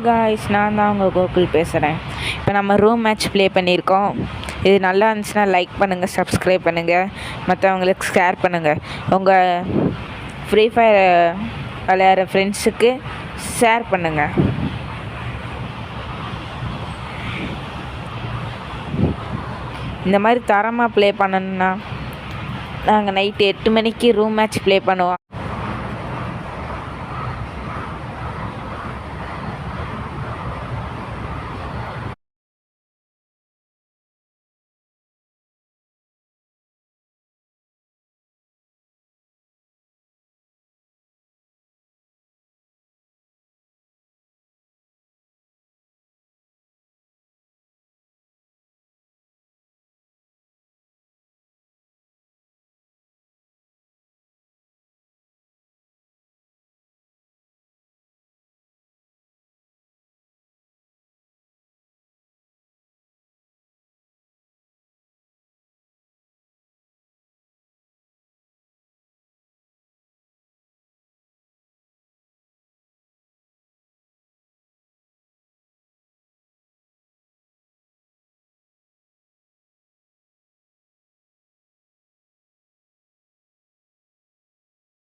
Guys, நான் தான் உங்கள் கோகுல் பேசுகிறேன். இப்போ நம்ம ரூம் மேட்ச் ப்ளே பண்ணியிருக்கோம். இது நல்லா இருந்துச்சுன்னா லைக் பண்ணுங்கள், சப்ஸ்கிரைப் பண்ணுங்கள், மற்றவங்களுக்கு ஷேர் பண்ணுங்கள். உங்கள் ஃப்ரீ ஃபயர் விளையாடுற ஃப்ரெண்ட்ஸுக்கு ஷேர் பண்ணுங்கள். இந்த மாதிரி தரமாக ப்ளே பண்ணணுன்னா நாங்கள் நைட்டு 8 மணிக்கு ரூம் மேட்ச் ப்ளே பண்ணுவோம்.